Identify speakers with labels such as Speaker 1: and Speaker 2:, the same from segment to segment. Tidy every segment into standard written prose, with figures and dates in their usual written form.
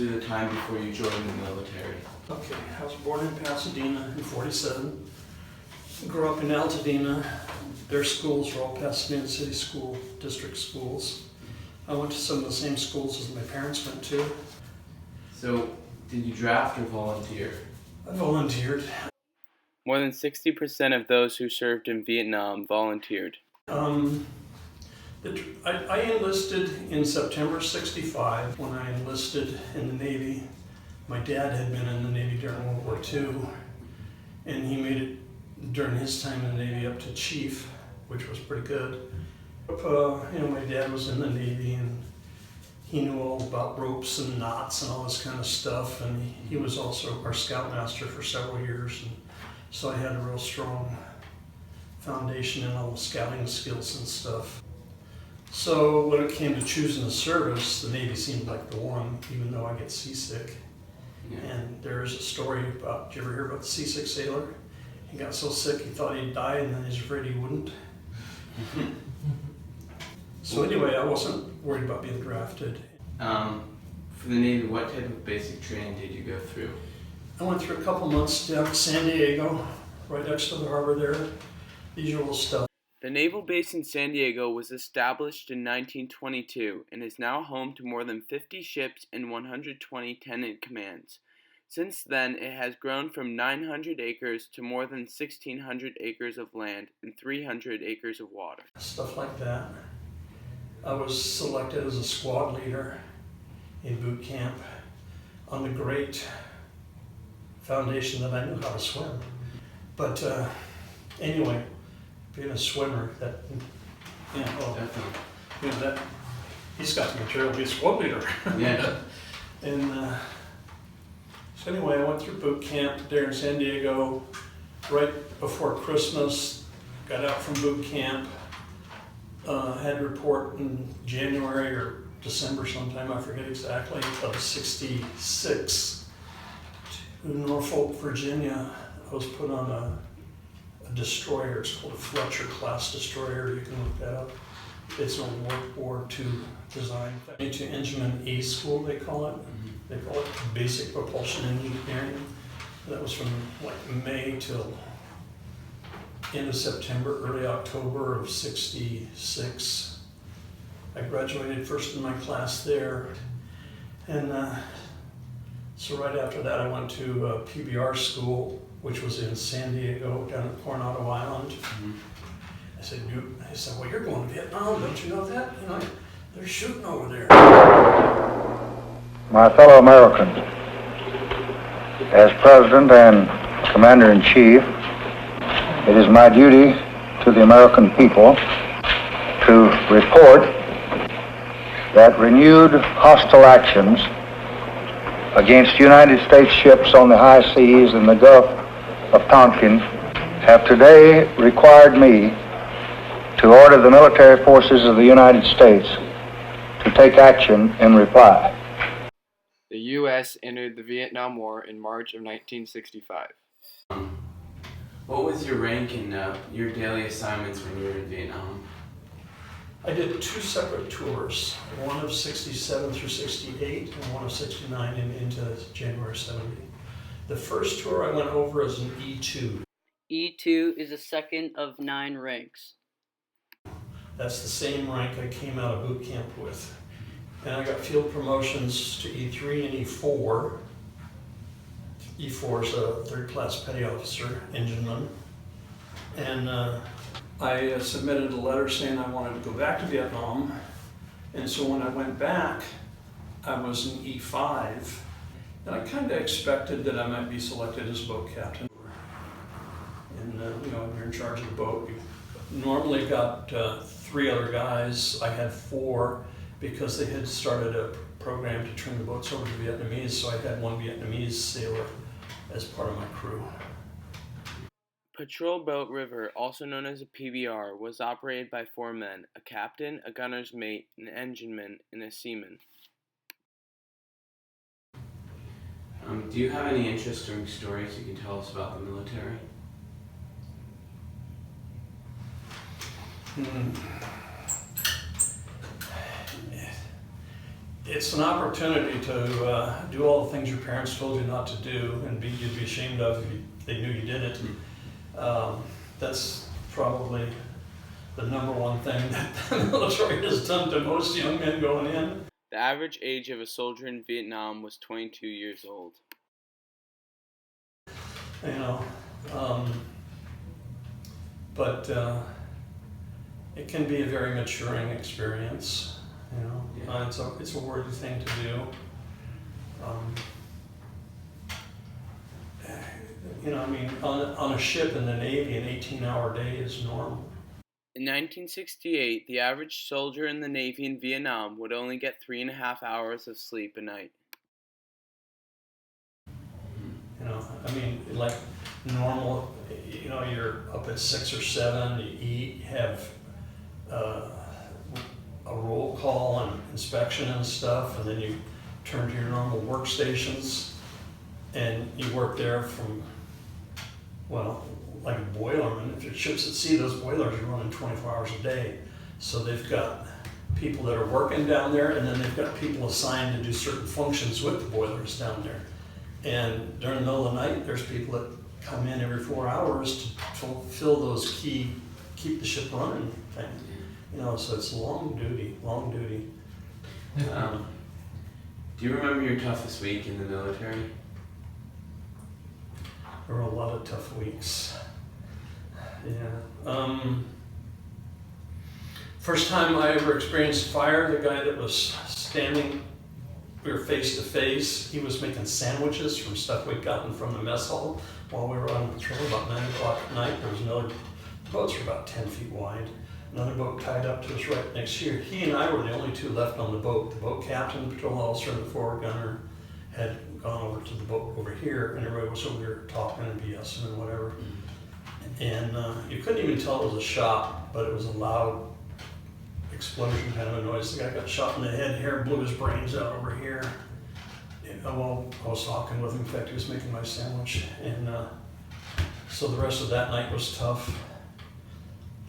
Speaker 1: through the time before you joined the military.
Speaker 2: Okay, I was born in Pasadena in '47. Grew up in Altadena. Their schools were all Pasadena City School District schools. I went to some of the same schools as my parents went to.
Speaker 1: So, did you draft or volunteer?
Speaker 2: I volunteered.
Speaker 3: More than 60% of those who served in Vietnam volunteered.
Speaker 2: I enlisted in September '65 when I enlisted in the Navy. My dad had been in the Navy during World War II, and he made it during his time in the Navy up to chief, which was pretty good. My dad was in the Navy, and he knew all about ropes and knots and all this kind of stuff, and he was also our scoutmaster for several years, and so I had a real strong foundation in all the scouting skills and stuff. So when it came to choosing a service, the Navy seemed like the one, even though I get seasick.
Speaker 1: Yeah.
Speaker 2: And there is a story about, did you ever hear about the seasick sailor? He got so sick he thought he'd die, and then he's afraid he wouldn't. So anyway, I wasn't worried about being drafted.
Speaker 1: For the Navy, what type of basic training did you go through?
Speaker 2: I went through a couple months down in San Diego, right next to the harbor there, the usual stuff.
Speaker 3: The naval base in San Diego was established in 1922 and is now home to more than 50 ships and 120 tenant commands. Since then, it has grown from 900 acres to more than 1,600 acres of land and 300 acres of water.
Speaker 2: Stuff like that. I was selected as a squad leader in boot camp on the great foundation that I knew how to swim. But anyway, being a swimmer, he's got the material to be a squad leader.
Speaker 1: Yeah.
Speaker 2: And so anyway, I went through boot camp there in San Diego right before Christmas, got out from boot camp, had to report in January or December sometime, I forget exactly, of '66 to Norfolk, Virginia. I was put on a destroyer. It's called a Fletcher class destroyer. You can look that up. It's a World War II design. To Engineman E school, they call it. They call it Basic Propulsion Engineering. That was from like May till end of September, early October of '66. I graduated first in my class there, and so right after that I went to PBR school, which was in San Diego, down at Coronado Island. I said, well, you're going to Vietnam, don't you know that? They're shooting over there.
Speaker 4: My fellow Americans, as President and Commander-in-Chief, it is my duty to the American people to report that renewed hostile actions against United States ships on the high seas in the Gulf of Tonkin have today required me to order the military forces of the United States to take action in reply.
Speaker 5: The U.S. entered the Vietnam War in March of 1965.
Speaker 1: What was your rank in your daily assignments when you were in Vietnam?
Speaker 2: I did two separate tours, one of '67 through '68 and one of '69 and into January '70. The first tour I went over as an E2.
Speaker 6: E2 is the second of 9 ranks.
Speaker 2: That's the same rank I came out of boot camp with. And I got field promotions to E3 and E4. E4 is a third class petty officer, engineman. And I submitted a letter saying I wanted to go back to Vietnam. And so when I went back, I was in E5. And I kind of expected that I might be selected as boat captain. And you're in charge of the boat. You normally got 3 other guys. I had 4 because they had started a program to turn the boats over to Vietnamese, so I had 1 Vietnamese sailor as part of my crew.
Speaker 3: Patrol Boat River, also known as a PBR, was operated by 4 men, a captain, a gunner's mate, an engineman, and a seaman.
Speaker 1: Do you have any interesting stories you can tell us about the military?
Speaker 2: it's an opportunity to do all the things your parents told you not to do and you'd be ashamed of if they knew you did it. That's probably the number one thing that the military has done to most young men going in.
Speaker 3: The average age of a soldier in Vietnam was 22 years old.
Speaker 2: You know, but it can be a very maturing experience. You know,
Speaker 1: Yeah.
Speaker 2: it's a worthy thing to do. You know, I mean, on a ship in the Navy, an 18-hour day is normal.
Speaker 3: In 1968, the average soldier in the Navy in Vietnam would only get 3.5 hours of sleep a night.
Speaker 2: You know, I mean, like normal, you know, you're up at 6 or 7, you eat, have a roll call and inspection and stuff, and then you turn to your normal workstations, and you work there from, well, like a boilerman. If your ship's at sea, those boilers are running 24 hours a day. So they've got people that are working down there, and then they've got people assigned to do certain functions with the boilers down there. And during the middle of the night, there's people that come in every 4 hours to fulfill those key, keep the ship running thing. You know, so it's long duty, long duty.
Speaker 1: Do you remember your toughest week in the military?
Speaker 2: There were a lot of tough weeks. Yeah. First time I ever experienced fire, the guy that was standing, we were face to face. He was making sandwiches from stuff we'd gotten from the mess hall while we were on patrol about 9 o'clock at night. There was another, the boats were about 10 feet wide. Another boat tied up to us right next here. He and I were the only two left on the boat. The boat captain, the patrol officer, and the forward gunner had gone over to the boat over here, and everybody was over here talking and BSing and whatever. And you couldn't even tell it was a shot, but it was a loud explosion kind of a noise. The guy got shot in the head, hair blew his brains out over here. And, well, I was talking with him. In fact, he was making my sandwich. And so the rest of that night was tough.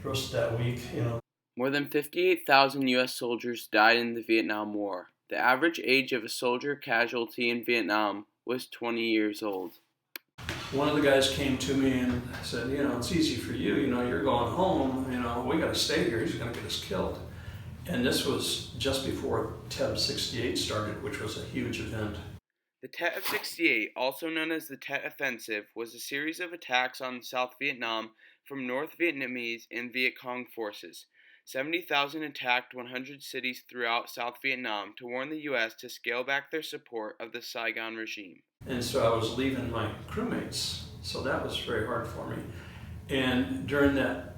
Speaker 2: The rest of that week, you know.
Speaker 3: More than 58,000 U.S. soldiers died in the Vietnam War. The average age of a soldier casualty in Vietnam was 20 years old.
Speaker 2: One of the guys came to me and said, you know, it's easy for you, you know, you're going home, you know, we got to stay here, he's going to get us killed. And this was just before Tet 68 started, which was a huge event.
Speaker 3: The Tet of 68, also known as the Tet Offensive, was a series of attacks on South Vietnam from North Vietnamese and Viet Cong forces. 70,000 attacked 100 cities throughout South Vietnam to warn the U.S. to scale back their support of the Saigon regime.
Speaker 2: And so I was leaving my crewmates, so that was very hard for me. And during that,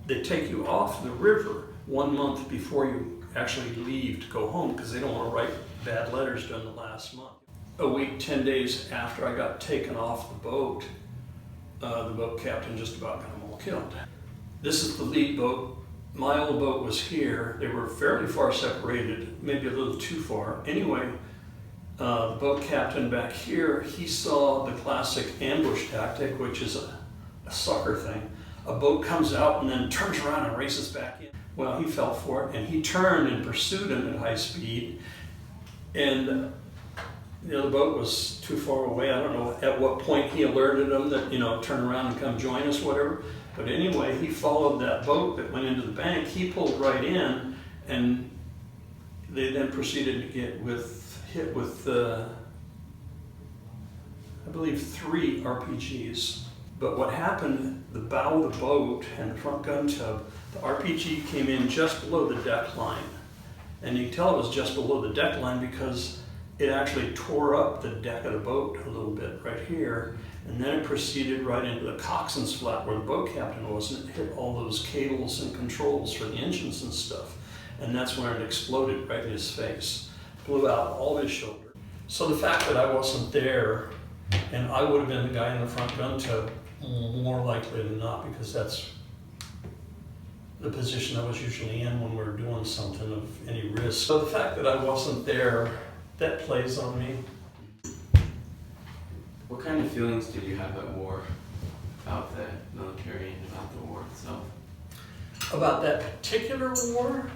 Speaker 2: they take you off the river 1 month before you actually leave to go home, because they don't want to write bad letters during the last month. A week, 10 days after I got taken off the boat captain just about got them all killed. This is the lead boat. My old boat was here. They were fairly far separated, maybe a little too far. Anyway, the boat captain back here, he saw the classic ambush tactic, which is a sucker thing. A boat comes out and then turns around and races back in. Well, he fell for it, and he turned and pursued him at high speed. And the other boat was too far away. I don't know at what point he alerted them that, you know, turn around and come join us, whatever. But anyway, he followed that boat that went into the bank. He pulled right in, and they then proceeded to get hit with, I believe, 3 RPGs. But what happened, the bow of the boat and the front gun tub, the RPG came in just below the deck line. And you can tell it was just below the deck line because it actually tore up the deck of the boat a little bit right here. And then it proceeded right into the coxswain's flat where the boat captain was, and it hit all those cables and controls for the engines and stuff. And that's when it exploded right in his face. Blew out all his shoulder. So the fact that I wasn't there, and I would have been the guy in the front gun tub, more likely than not, because that's the position I was usually in when we were doing something of any risk. So the fact that I wasn't there, that plays on me.
Speaker 1: What kind of feelings did you have at war about the military and about the war itself?
Speaker 2: About that particular war,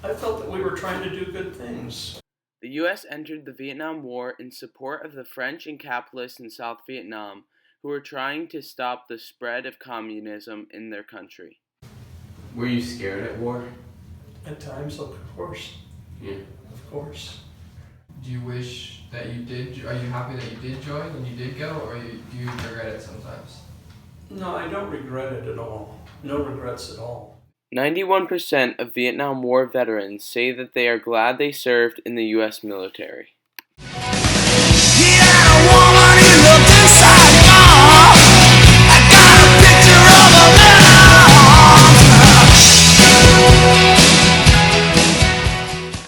Speaker 2: I felt that we were trying to do good things.
Speaker 3: The U.S. entered the Vietnam War in support of the French and capitalists in South Vietnam, who were trying to stop the spread of communism in their country.
Speaker 1: Were you scared at war?
Speaker 2: At times, of course.
Speaker 1: Yeah.
Speaker 2: Of course.
Speaker 7: Do you wish that you did? Are you happy that you did join and you did go, or do you regret it sometimes?
Speaker 2: No, I don't regret it at all. No regrets at all.
Speaker 3: 91% of Vietnam War veterans say that they are glad they served in the U.S. military.